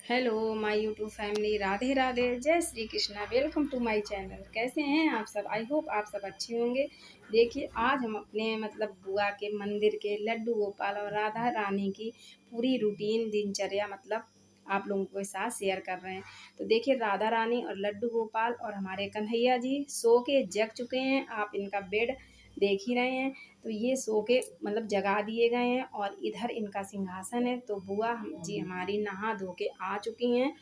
Hello my YouTube family, Radhe Radhe, जय Shri Krishna. Welcome to my channel. कैसे हैं आप सब? आई होप आप सब अच्छे होंगे। देखिए, आज हम अपने बुआ के मंदिर के लड्डू गोपाल और राधा रानी की पूरी रूटीन दिनचर्या आप लोगों के साथ शेयर कर रहे हैं। तो देखिए, राधा रानी और लड्डू गोपाल और हमारे कन्हैया जी सो के जग चुके हैं। आप इनका बेड देख ही रहे हैं। तो ये सो के जगा दिए गए हैं और इधर इनका सिंहासन है। तो बुआ जी हमारी नहा धो के आ चुकी हैं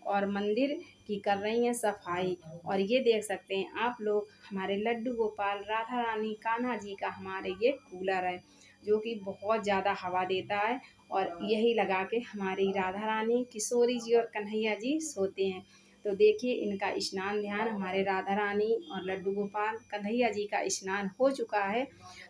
और मंदिर की कर रही हैं सफाई। और ये देख सकते हैं आप लोग, हमारे लड्डू गोपाल, राधा रानी, कान्हा जी का हमारे ये कूलर है जो कि बहुत ज़्यादा हवा देता है। और यही लगा के हमारी राधा रानी, किशोरी जी और कन्हैया जी सोते हैं। तो देखिए, इनका स्नान ध्यान, हमारे राधा रानी और लड्डू गोपाल, कन्हैया जी का स्नान हो चुका है।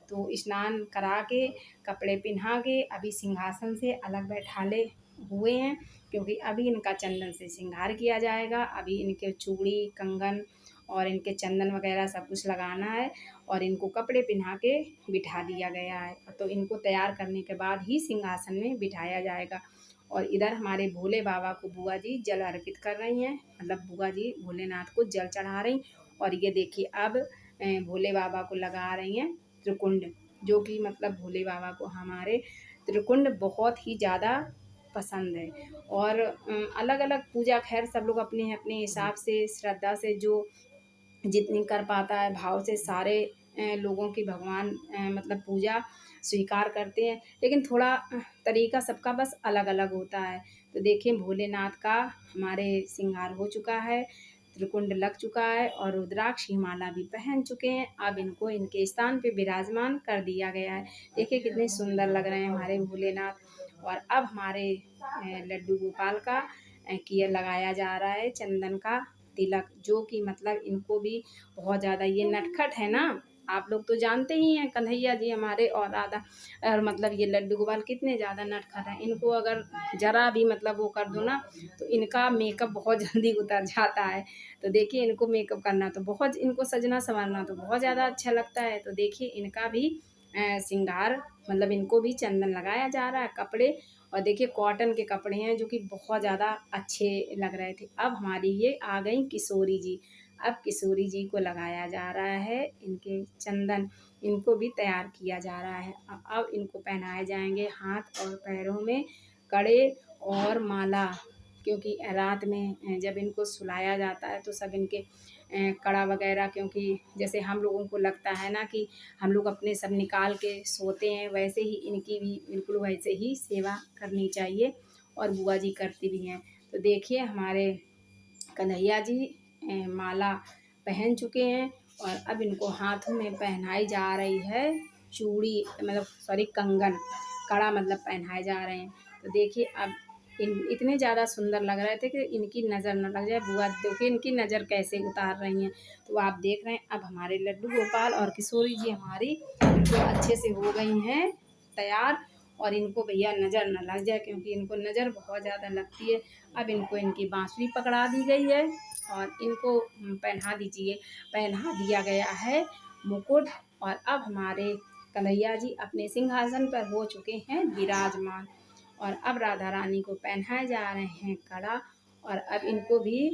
तो स्नान करा के, कपड़े पहना के अभी सिंहासन से अलग बैठाले हुए हैं, क्योंकि अभी इनका चंदन से श्रृंगार किया जाएगा। अभी इनके चूड़ी, कंगन और इनके चंदन वगैरह सब कुछ लगाना है और इनको कपड़े पहना के बिठा दिया गया है। तो इनको तैयार करने के बाद ही सिंहासन में बिठाया जाएगा। और इधर हमारे भोले बाबा को बुआ जी जल अर्पित कर रही हैं, बुआ जी भोलेनाथ को जल चढ़ा रही। और ये देखिए, अब भोले बाबा को लगा रही हैं त्रिकुंड, जो कि भोले बाबा को हमारे त्रिकुंड बहुत ही ज़्यादा पसंद है। और अलग अलग पूजा, खैर सब लोग अपने अपने हिसाब से, श्रद्धा से, जो जितनी कर पाता है भाव से, सारे लोगों की भगवान पूजा स्वीकार करते हैं। लेकिन थोड़ा तरीका सबका बस अलग अलग होता है। तो देखिए, भोलेनाथ का हमारे श्रृंगार हो चुका है, त्रिकुंड लग चुका है और रुद्राक्ष की माला भी पहन चुके हैं। अब इनको इनके स्थान पे विराजमान कर दिया गया है। देखिए कितने सुंदर लग रहे हैं हमारे भोलेनाथ। और अब हमारे लड्डू गोपाल का किया लगाया जा रहा है चंदन का तिलक, जो कि इनको भी बहुत ज़्यादा ये नटखट है ना। आप लोग तो जानते ही हैं कन्हैया जी हमारे और राधा, और ये लड्डू गोपाल कितने ज़्यादा नटखट हैं। इनको अगर ज़रा भी वो कर दो ना, तो इनका मेकअप बहुत जल्दी उतर जाता है। तो देखिए, इनको मेकअप करना तो बहुत, इनको सजना संवरना तो बहुत ज़्यादा अच्छा लगता है। तो देखिए, इनका भी श्रृंगार, इनको भी चंदन लगाया जा रहा है, कपड़े। और देखिए, कॉटन के कपड़े हैं जो कि बहुत ज़्यादा अच्छे लग रहे थे। अब हमारी ये आ गई किशोरी जी। अब किशोरी जी को लगाया जा रहा है इनके चंदन, इनको भी तैयार किया जा रहा है। अब इनको पहनाए जाएंगे हाथ और पैरों में कड़े और माला, क्योंकि रात में जब इनको सुलाया जाता है तो सब इनके कड़ा वगैरह, क्योंकि जैसे हम लोगों को लगता है ना कि हम लोग अपने सब निकाल के सोते हैं, वैसे ही इनकी भी बिल्कुल वैसे ही सेवा करनी चाहिए। और बुआ जी करती भी हैं। तो देखिए, हमारे कन्हैया जी माला पहन चुके हैं और अब इनको हाथों में पहनाई जा रही है चूड़ी, सॉरी, कंगन, कड़ा पहनाए जा रहे हैं। तो देखिए, अब इतने ज़्यादा सुंदर लग रहे थे कि इनकी नज़र न लग जाए। बुआ देखिए इनकी नज़र कैसे उतार रही हैं। तो आप देख रहे हैं, अब हमारे लड्डू गोपाल और किशोरी जी हमारी बिल्कुल अच्छे से हो गई हैं तैयार। और इनको भैया नज़र न लग जाए, क्योंकि इनको नज़र बहुत ज़्यादा लगती है। अब इनको इनकी बांसुरी पकड़ा दी गई है और इनको पहना दिया गया है मुकुट। और अब हमारे कन्हैया जी अपने सिंहासन पर हो चुके हैं विराजमान। और अब राधा रानी को पहनाए जा रहे हैं कड़ा। और अब इनको भी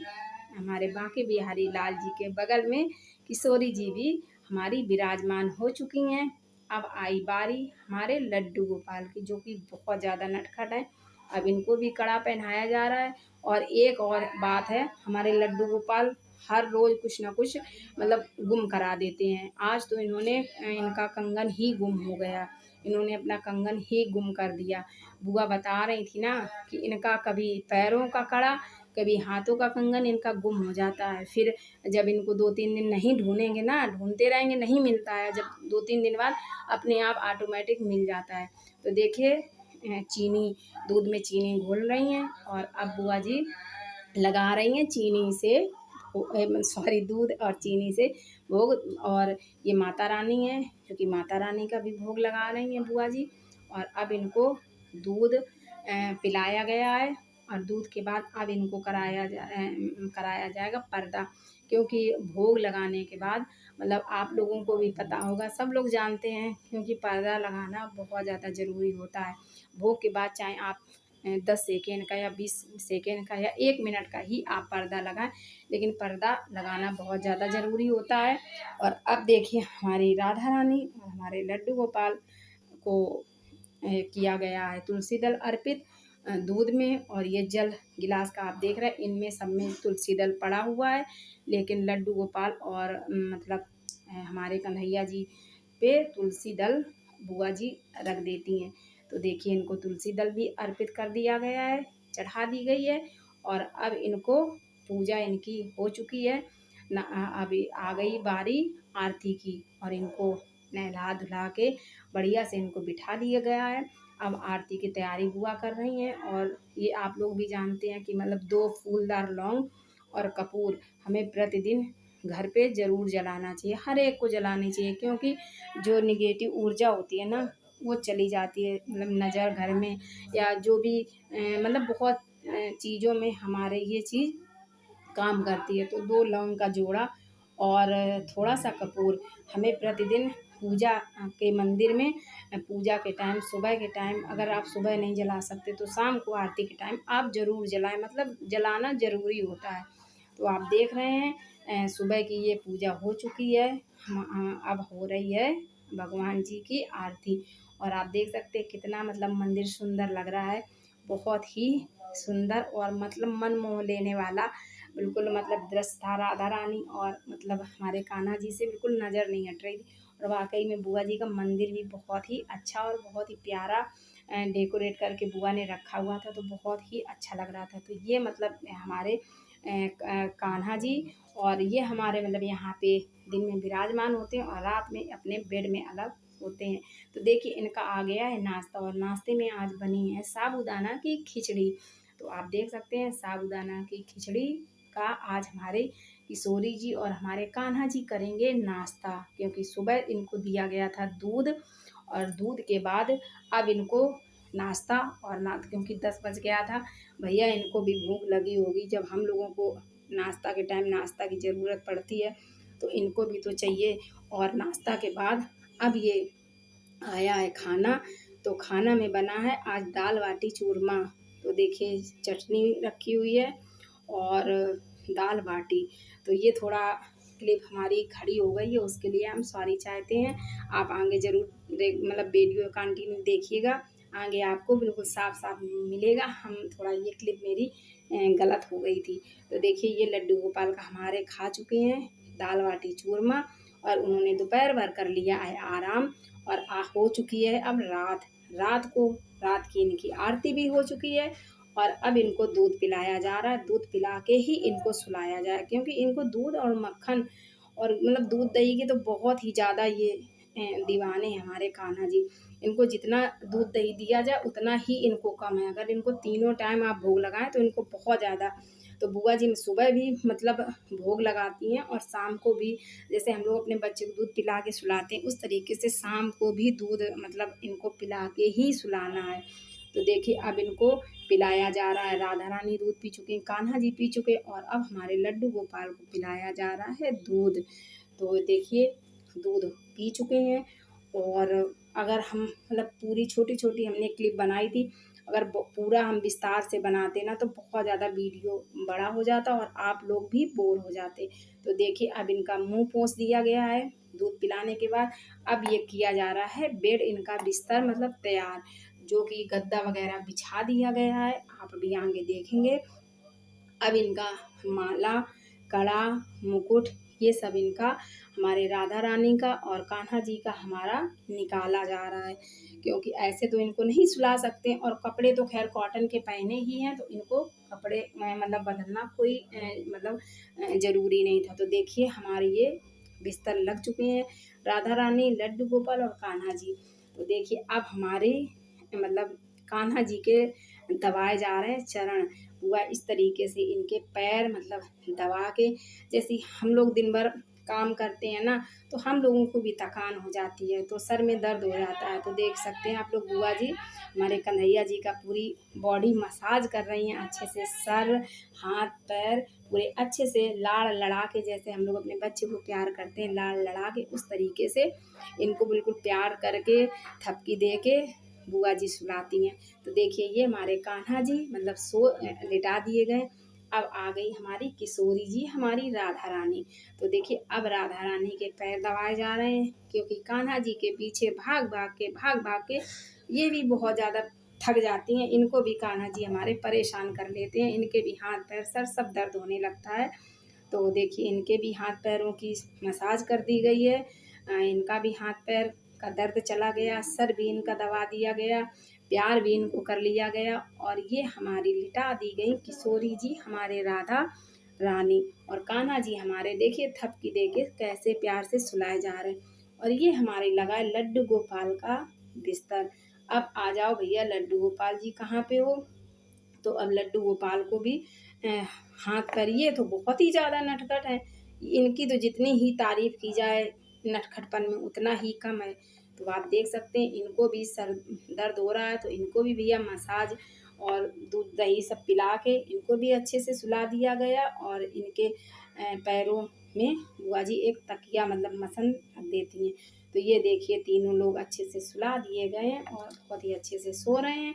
हमारे बांके बिहारी लाल जी के बगल में किशोरी जी भी हमारी विराजमान हो चुकी हैं। अब आई बारी हमारे लड्डू गोपाल की, जो कि बहुत ज़्यादा नटखट है। अब इनको भी कड़ा पहनाया जा रहा है। और एक और बात है, हमारे लड्डू गोपाल हर रोज़ कुछ ना कुछ गुम करा देते हैं। आज तो इन्होंने इनका कंगन ही गुम हो गया, इन्होंने अपना कंगन ही गुम कर दिया। बुआ बता रही थी ना कि इनका कभी पैरों का कड़ा, कभी हाथों का कंगन इनका गुम हो जाता है। फिर जब इनको 2-3 दिन नहीं ढूंढेंगे ना, ढूंढते रहेंगे, नहीं मिलता है, जब 2-3 दिन बाद अपने आप ऑटोमेटिक मिल जाता है। तो देखिए, चीनी, दूध में चीनी घोल रही हैं और अब बुआ जी लगा रही हैं चीनी से, सॉरी, दूध और चीनी से भोग। और ये माता रानी है, क्योंकि माता रानी का भी भोग लगा रही हैं बुआ जी। और अब इनको दूध पिलाया गया है। और दूध के बाद अब इनको कराया जाएगा पर्दा, क्योंकि भोग लगाने के बाद, आप लोगों को भी पता होगा, सब लोग जानते हैं, क्योंकि पर्दा लगाना बहुत ज़्यादा ज़रूरी होता है। भोग के बाद चाहे आप 10 सेकेंड का या 20 सेकेंड का या 1 मिनट का ही आप पर्दा लगाएं, लेकिन पर्दा लगाना बहुत ज़्यादा ज़रूरी होता है। और अब देखिए हमारी राधा रानी और हमारे लड्डू गोपाल को किया गया है तुलसी दल अर्पित दूध में। और ये जल गिलास का आप देख रहे हैं, इनमें सब में तुलसी दल पड़ा हुआ है, लेकिन लड्डू गोपाल और मतलब हमारे कन्हैया जी पे तुलसी दल बुआ जी रख देती हैं। तो देखिए इनको तुलसी दल भी अर्पित कर दिया गया है, चढ़ा दी गई है। और अब इनको पूजा इनकी हो चुकी है ना, अभी आ गई बारी आरती की। और इनको नहला धुला के बढ़िया से इनको बिठा दिया गया है। अब आरती की तैयारी बुआ कर रही हैं। और ये आप लोग भी जानते हैं कि मतलब 2 फूलदार लौंग और कपूर हमें प्रतिदिन घर पे ज़रूर जलाना चाहिए, हर एक को जलानी चाहिए, क्योंकि जो निगेटिव ऊर्जा होती है ना वो चली जाती है, मतलब नज़र घर में या जो भी मतलब बहुत चीज़ों में हमारे ये चीज़ काम करती है। तो 2 लौंग का जोड़ा और थोड़ा सा कपूर हमें प्रतिदिन पूजा के मंदिर में पूजा के टाइम सुबह के टाइम, अगर आप सुबह नहीं जला सकते तो शाम को आरती के टाइम आप ज़रूर जलाएं, मतलब जलाना ज़रूरी होता है। तो आप देख रहे हैं सुबह की ये पूजा हो चुकी है, अब हो रही है भगवान जी की आरती। और आप देख सकते हैं कितना मतलब मंदिर सुंदर लग रहा है, बहुत ही सुंदर और मतलब मन मोह लेने वाला बिल्कुल मतलब दृश्य था। राधा रानी और मतलब हमारे कान्हा जी से बिल्कुल नज़र नहीं हट रही थी। और वाकई में बुआ जी का मंदिर भी बहुत ही अच्छा और बहुत ही प्यारा डेकोरेट करके बुआ ने रखा हुआ था, तो बहुत ही अच्छा लग रहा था। तो ये मतलब हमारे कान्हा जी, और ये हमारे मतलब यहाँ पे दिन में विराजमान होते हैं और रात में अपने बेड में अलग होते हैं। तो देखिए इनका आ गया है नाश्ता, और नाश्ते में आज बनी है साबूदाना की खिचड़ी। तो आप देख सकते हैं साबूदाना की खिचड़ी का आज हमारे किशोरी जी और हमारे कान्हा जी करेंगे नाश्ता, क्योंकि सुबह इनको दिया गया था दूध, और दूध के बाद अब इनको नाश्ता और ना, क्योंकि 10 बज गया था, भैया इनको भी भूख लगी होगी, जब हम लोगों को नाश्ता के टाइम नाश्ता की ज़रूरत पड़ती है तो इनको भी तो चाहिए। और नाश्ता के बाद अब ये आया है खाना। तो खाना में बना है आज दाल बाटी चूरमा। तो देखिए चटनी रखी हुई है और दाल बाटी। तो ये थोड़ा क्लिप हमारी खड़ी हो गई है, उसके लिए हम सॉरी चाहते हैं। आप आगे ज़रूर मतलब वीडियो कंटिन्यू देखिएगा, आगे आपको बिल्कुल साफ साफ मिलेगा। हम थोड़ा ये क्लिप मेरी गलत हो गई थी। तो देखिए ये लड्डू गोपाल का हमारे खा चुके हैं दाल बाटी चूरमा, और उन्होंने दोपहर भर कर लिया है आराम। और हो चुकी है अब रात की इनकी आरती भी हो चुकी है। और अब इनको दूध पिलाया जा रहा है, दूध पिला के ही इनको सुलाया जाए, क्योंकि इनको दूध और मक्खन और मतलब दूध दही के तो बहुत ही ज़्यादा ये दीवाने हैं हमारे कान्हा जी। इनको जितना दूध दही दिया जाए उतना ही इनको कम है, अगर इनको तीनों टाइम आप भोग लगाएं तो इनको बहुत ज़्यादा। तो बुआ जी सुबह भी मतलब भोग लगाती हैं और शाम को भी, जैसे हम लोग अपने बच्चे को दूध पिला के सुलाते हैं उस तरीके से शाम को भी दूध मतलब इनको पिला के ही सुलाना है। तो देखिए अब इनको पिलाया जा रहा है, राधा रानी दूध पी चुके हैं, कान्हा जी पी चुके हैं, और अब हमारे लड्डू गोपाल को पिलाया जा रहा है दूध। तो देखिए दूध पी चुके हैं। और अगर हम मतलब पूरी छोटी छोटी हमने क्लिप बनाई थी, अगर पूरा हम विस्तार से बनाते ना तो बहुत ज़्यादा वीडियो बड़ा हो जाता और आप लोग भी बोर हो जाते। तो देखिए अब इनका मुंह पोंछ दिया गया है दूध पिलाने के बाद। अब ये किया जा रहा है बेड, इनका बिस्तर मतलब तैयार, जो कि गद्दा वगैरह बिछा दिया गया है, आप अभी आगे देखेंगे। अब इनका माला, कड़ा, मुकुट, ये सब इनका हमारे राधा रानी का और कान्हा जी का हमारा निकाला जा रहा है, क्योंकि ऐसे तो इनको नहीं सुला सकते। और कपड़े तो खैर कॉटन के पहने ही हैं, तो इनको कपड़े मतलब बदलना कोई मतलब ज़रूरी नहीं था। तो देखिए हमारे ये बिस्तर लग चुके हैं, राधा रानी, लड्डू गोपाल और कान्हा जी। तो देखिए अब हमारे मतलब कान्हा जी के दबाए जा रहे हैं चरण, हुआ इस तरीके से इनके पैर मतलब दबा के, जैसे हम लोग दिन भर काम करते हैं ना, तो हम लोगों को भी थकान हो जाती है, तो सर में दर्द हो जाता है। तो देख सकते हैं आप लोग बुआ जी हमारे कन्हैया जी का पूरी बॉडी मसाज कर रही हैं अच्छे से, सर, हाथ, पैर पूरे अच्छे से लाड़ लड़ा के, जैसे हम लोग अपने बच्चे को प्यार करते हैं लाड़ लड़ा के, उस तरीके से इनको बिल्कुल प्यार करके थपकी दे के बुआ जी सुलाती हैं। तो देखिए ये हमारे कान्हा जी मतलब सो लिटा दिए गए। अब आ गई हमारी किशोरी जी, हमारी राधा रानी। तो देखिए अब राधा रानी के पैर दबाए जा रहे हैं, क्योंकि कान्हा जी के पीछे भाग भाग के ये भी बहुत ज़्यादा थक जाती हैं। इनको भी कान्हा जी हमारे परेशान कर लेते हैं, इनके भी हाथ पैर सर सब दर्द होने लगता है। तो देखिए इनके भी हाथ पैरों की मसाज कर दी गई है। इनका भी हाथ पैर का दर्द चला गया, सर भी इनका दबा दिया गया, प्यार भी इनको कर लिया गया। और ये हमारी लिटा दी गई किशोरी जी, हमारे राधा रानी। और कान्हा जी हमारे देखिए थपकी दे के कैसे प्यार से सुलाए जा रहे हैं। और ये हमारे लगा है लड्डू गोपाल का बिस्तर। अब आ जाओ भैया लड्डू गोपाल जी कहाँ पे हो। तो अब लड्डू गोपाल को भी हाथ पैर, ये तो बहुत ही ज़्यादा नटखट है। इनकी तो जितनी ही तारीफ की जाए नटखटपन में उतना ही कम है। तो आप देख सकते हैं इनको भी सर दर्द हो रहा है, तो इनको भी भैया मसाज और दूध दही सब पिला के इनको भी अच्छे से सुला दिया गया। और इनके पैरों में बुआ जी एक तकिया मतलब मसन देती हैं। तो ये देखिए तीनों लोग अच्छे से सुला दिए गए हैं और बहुत ही अच्छे से सो रहे हैं।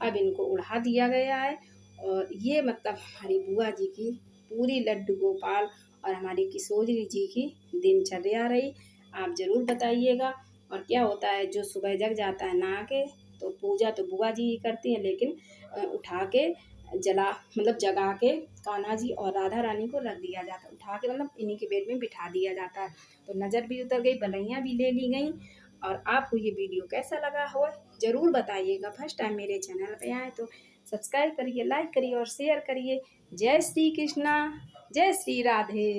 अब इनको उड़ा दिया गया है। और ये मतलब हमारी बुआ जी की पूरी लड्डू गोपाल और हमारी किशोरी जी की दिनचर्या रही। आप ज़रूर बताइएगा। और क्या होता है जो सुबह जग जाता है नहा के, तो पूजा तो बुआ जी ही करती हैं, लेकिन उठा के मतलब जगा के कान्हा जी और राधा रानी को रख दिया जाता है, उठा के मतलब इन्हीं के बेड में बिठा दिया जाता है। तो नज़र भी उतर गई, बलैयाँ भी ले ली गई। और आपको ये वीडियो कैसा लगा हो ज़रूर बताइएगा। फर्स्ट टाइम मेरे चैनल पे आए तो सब्सक्राइब करिए, लाइक करिए और शेयर करिए। जय श्री कृष्णा, जय श्री राधे।